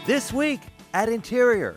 This week at Interior,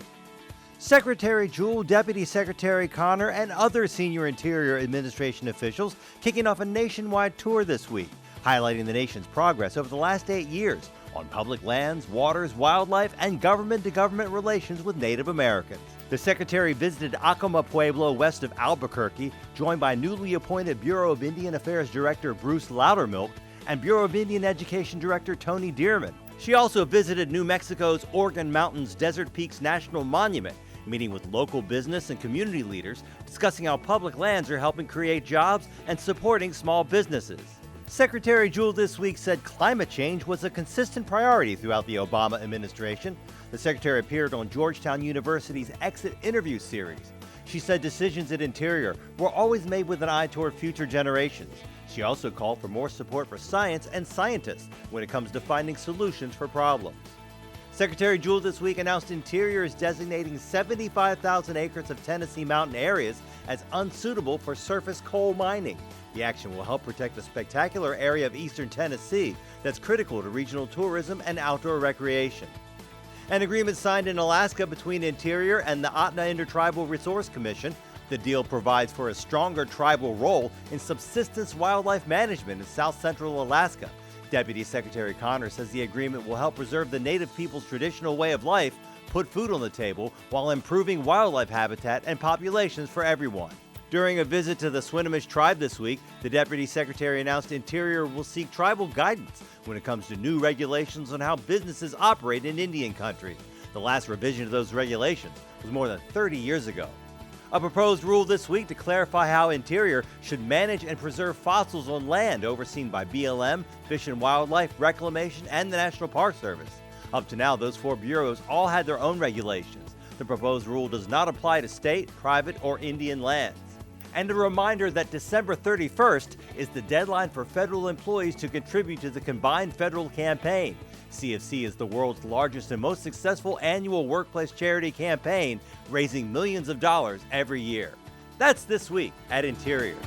Secretary Jewell, Deputy Secretary Connor, and other senior Interior Administration officials kicking off a nationwide tour this week, highlighting the nation's progress over the last 8 years on public lands, waters, wildlife, and government-to-government relations with Native Americans. The Secretary visited Acoma Pueblo west of Albuquerque, joined by newly appointed Bureau of Indian Affairs Director Bruce Loudermilk and Bureau of Indian Education Director Tony Dearman. She also visited New Mexico's Organ Mountains Desert Peaks National Monument, meeting with local business and community leaders, discussing how public lands are helping create jobs and supporting small businesses. Secretary Jewell this week said climate change was a consistent priority throughout the Obama administration. The Secretary appeared on Georgetown University's Exit Interview series. She said decisions at Interior were always made with an eye toward future generations. She also called for more support for science and scientists when it comes to finding solutions for problems. Secretary Jewell this week announced Interior is designating 75,000 acres of Tennessee mountain areas as unsuitable for surface coal mining. The action will help protect the spectacular area of eastern Tennessee that's critical to regional tourism and outdoor recreation. An agreement signed in Alaska between Interior and the Ahtna Intertribal Resource Commission. The deal provides for a stronger tribal role in subsistence wildlife management in south-central Alaska. Deputy Secretary Connor says the agreement will help preserve the Native people's traditional way of life, put food on the table, while improving wildlife habitat and populations for everyone. During a visit to the Swinomish tribe this week, the Deputy Secretary announced Interior will seek tribal guidance when it comes to new regulations on how businesses operate in Indian country. The last revision of those regulations was more than 30 years ago. A proposed rule this week to clarify how Interior should manage and preserve fossils on land overseen by BLM, Fish and Wildlife, Reclamation, and the National Park Service. Up to now, those four bureaus all had their own regulations. The proposed rule does not apply to state, private, or Indian lands. And a reminder that December 31st is the deadline for federal employees to contribute to the combined federal campaign. CFC is the world's largest and most successful annual workplace charity campaign, raising millions of dollars every year. That's This Week at Interior.